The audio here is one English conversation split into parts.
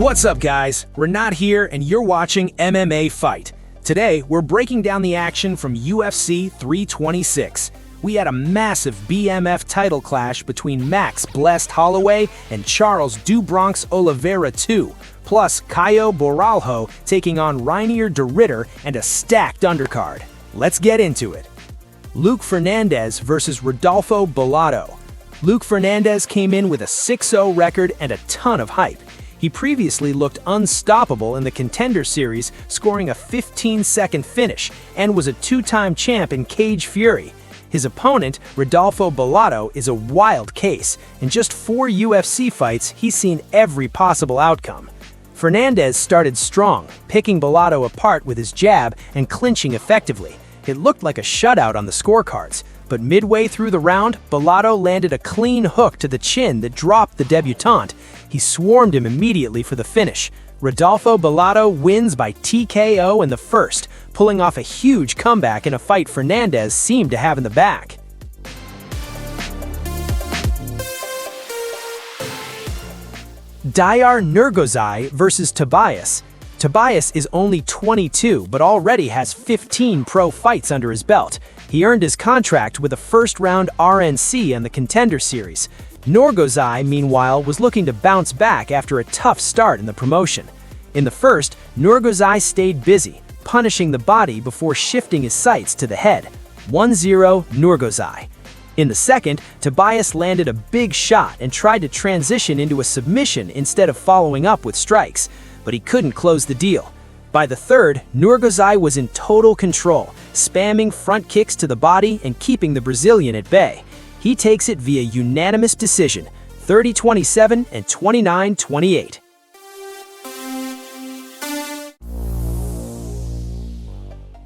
What's up, guys? We're not here, and you're watching MMA Fight. Today, we're breaking down the action from UFC 326. We had a massive BMF title clash between Max Blessed Holloway and Charles Do Bronx Oliveira II, plus Caio Borralho taking on Reinier de Ritter and a stacked undercard. Let's get into it. Luke Fernandez versus Rodolfo Bellato. Luke Fernandez came in with a 6-0 record and a ton of hype. He previously looked unstoppable in the Contender Series, scoring a 15-second finish, and was a two-time champ in Cage Fury. His opponent, Rodolfo Bellato, is a wild case. In just 4 UFC fights, he's seen every possible outcome. Fernandez started strong, picking Bellato apart with his jab and clinching effectively. It looked like a shutout on the scorecards, but midway through the round, Bellato landed a clean hook to the chin that dropped the debutant. He swarmed him immediately for the finish. Rodolfo Bellato wins by TKO in the first, pulling off a huge comeback in a fight Fernandez seemed to have in the bag. Dayar Nurgozai versus Tobias. Tobias is only 22, but already has 15 pro fights under his belt. He earned his contract with a first-round RNC in the Contender Series. Nurgozai, meanwhile, was looking to bounce back after a tough start in the promotion. In the first, Nurgozai stayed busy, punishing the body before shifting his sights to the head. 1-0 Nurgozai. In the second, Tobias landed a big shot and tried to transition into a submission instead of following up with strikes, but he couldn't close the deal. By the third, Nurgozai was in total control, spamming front kicks to the body and keeping the Brazilian at bay. He takes it via unanimous decision, 30-27 and 29-28.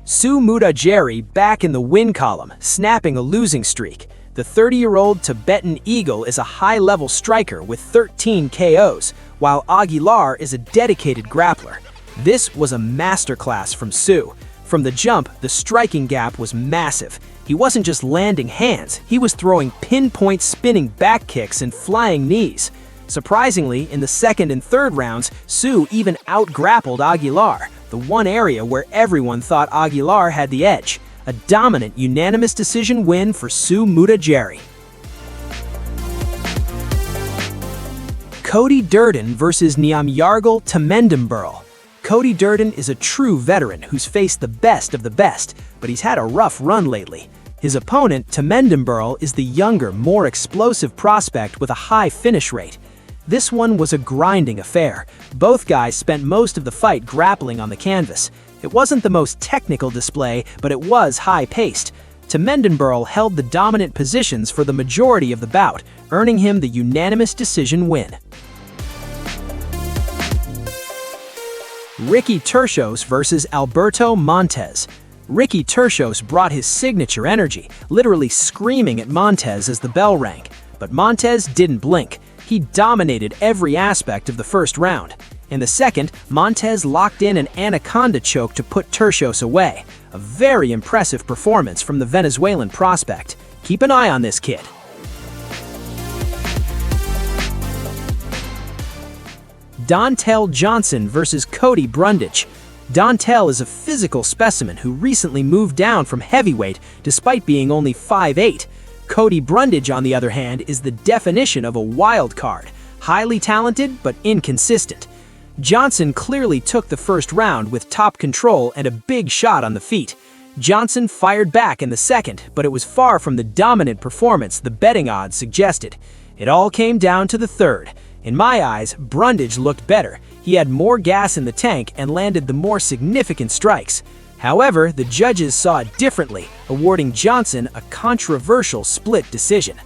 Su Mudaerji back in the win column, snapping a losing streak. The 30-year-old Tibetan Eagle is a high-level striker with 13 KOs, while Aguilar is a dedicated grappler. This was a masterclass from Su. From the jump, the striking gap was massive. He wasn't just landing hands, he was throwing pinpoint spinning back kicks and flying knees. Surprisingly, in the second and third rounds, Su even out-grappled Aguilar, the one area where everyone thought Aguilar had the edge. A dominant unanimous decision win for Su Mudaerji. Cody Durden versus Nyamjargal Temendemburel. Cody Durden is a true veteran who's faced the best of the best, but he's had a rough run lately. His opponent, Temendemburel, is the younger, more explosive prospect with a high finish rate. This one was a grinding affair. Both guys spent most of the fight grappling on the canvas. It wasn't the most technical display, but it was high-paced. Temendemburel held the dominant positions for the majority of the bout, earning him the unanimous decision win. Ricky Turcios versus Alberto Montez. Ricky Turcios brought his signature energy, literally screaming at Montez as the bell rang. But Montez didn't blink. He dominated every aspect of the first round. In the second, Montez locked in an anaconda choke to put Turcios away. A very impressive performance from the Venezuelan prospect. Keep an eye on this kid. Dontel Johnson versus Cody Brundage. Dontel is a physical specimen who recently moved down from heavyweight despite being only 5'8". Cody Brundage, on the other hand, is the definition of a wild card. Highly talented, but inconsistent. Johnson clearly took the first round with top control and a big shot on the feet. Johnson fired back in the second, but it was far from the dominant performance the betting odds suggested. It all came down to the third. In my eyes, Brundage looked better. He had more gas in the tank and landed the more significant strikes. However, the judges saw it differently, awarding Johnson a controversial split decision.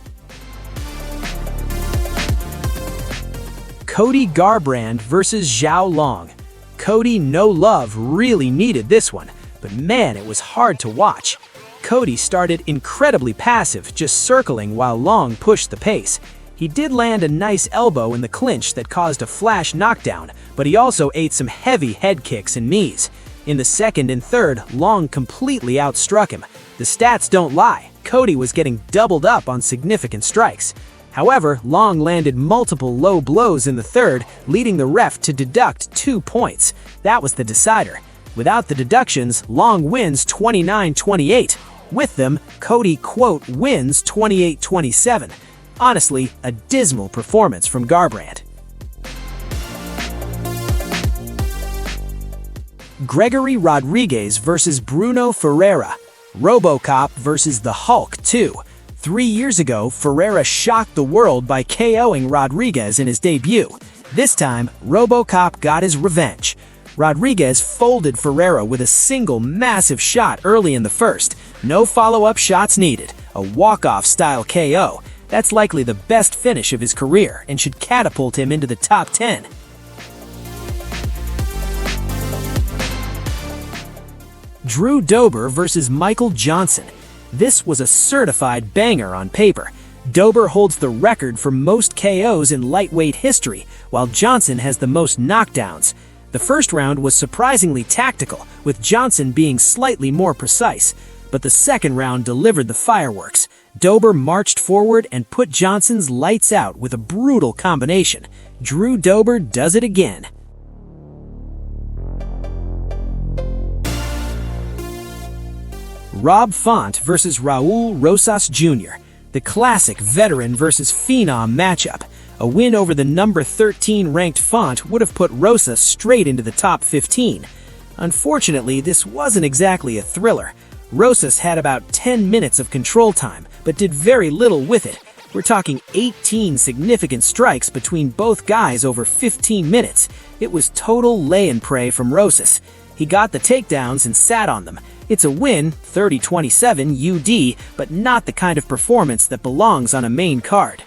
Cody Garbrandt versus Zhao Long. Cody No Love really needed this one, but man, it was hard to watch. Cody started incredibly passive, just circling while Long pushed the pace. He did land a nice elbow in the clinch that caused a flash knockdown, but he also ate some heavy head kicks and knees. In the second and third, Long completely outstruck him. The stats don't lie. Cody was getting doubled up on significant strikes. However, Long landed multiple low blows in the third, leading the ref to deduct 2 points. That was the decider. Without the deductions, Long wins 29-28. With them, Cody, quote, wins 28-27. Honestly, a dismal performance from Garbrandt. Gregory Rodriguez versus Bruno Ferreira. RoboCop versus the Hulk 2. 3 years ago, Ferreira shocked the world by KOing Rodriguez in his debut. This time, RoboCop got his revenge. Rodriguez folded Ferreira with a single massive shot early in the first. No follow-up shots needed. A walk-off style KO. That's likely the best finish of his career and should catapult him into the top 10. Drew Dober versus Michael Johnson. This was a certified banger on paper. Dober holds the record for most KOs in lightweight history, while Johnson has the most knockdowns. The first round was surprisingly tactical, with Johnson being slightly more precise, but the second round delivered the fireworks. Dober marched forward and put Johnson's lights out with a brutal combination. Drew Dober does it again. Rob Font versus Raul Rosas Jr., the classic veteran versus phenom matchup. A win over the number 13 ranked Font would have put Rosas straight into the top 15. Unfortunately, this wasn't exactly a thriller. Rosas had about 10 minutes of control time, but did very little with it. We're talking 18 significant strikes between both guys over 15 minutes. It was total lay and pray from Rosas. He got the takedowns and sat on them. It's a win, 30-27 UD, but not the kind of performance that belongs on a main card.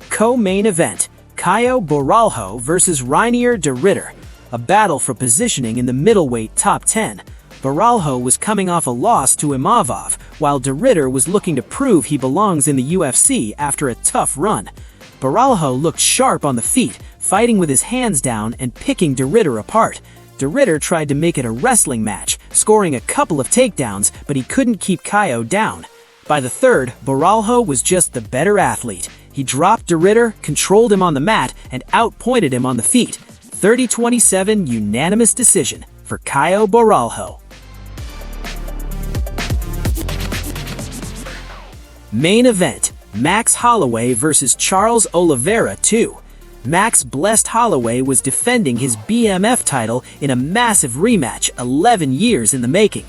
Co-main event, Caio Borralho versus Reinier de Ridder, a battle for positioning in the middleweight top 10. Borralho was coming off a loss to Imavov, while de Ridder was looking to prove he belongs in the UFC after a tough run. Borralho looked sharp on the feet, fighting with his hands down and picking de Ridder apart. De Ridder tried to make it a wrestling match, scoring a couple of takedowns, but he couldn't keep Caio down. By the third, Borralho was just the better athlete. He dropped de Ridder, controlled him on the mat, and outpointed him on the feet. 30-27 unanimous decision for Caio Borralho. Main event, Max Holloway versus Charles Oliveira 2. Max blessed Holloway was defending his BMF title in a massive rematch 11 years in the making.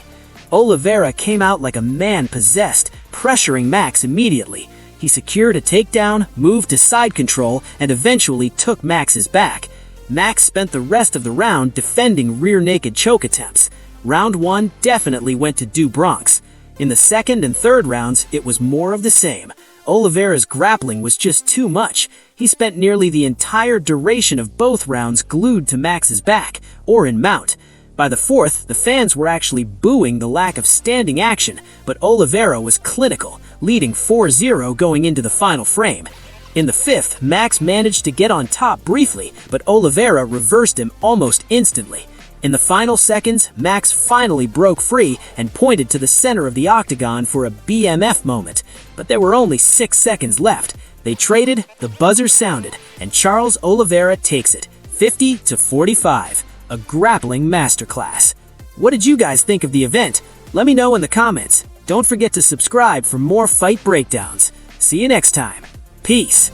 Oliveira came out like a man possessed, pressuring Max immediately. He secured a takedown, moved to side control, and eventually took Max's back. Max spent the rest of the round defending rear naked choke attempts. Round 1 definitely went to Bronx. In the second and third rounds, it was more of the same. Oliveira's grappling was just too much. He spent nearly the entire duration of both rounds glued to Max's back, or in mount. By the fourth, the fans were actually booing the lack of standing action, but Oliveira was clinical, leading 4-0 going into the final frame. In the fifth, Max managed to get on top briefly, but Oliveira reversed him almost instantly. In the final seconds, Max finally broke free and pointed to the center of the octagon for a BMF moment, but there were only 6 seconds left. They traded, the buzzer sounded, and Charles Oliveira takes it, 50-45, a grappling masterclass. What did you guys think of the event? Let me know in the comments. Don't forget to subscribe for more fight breakdowns. See you next time. Peace.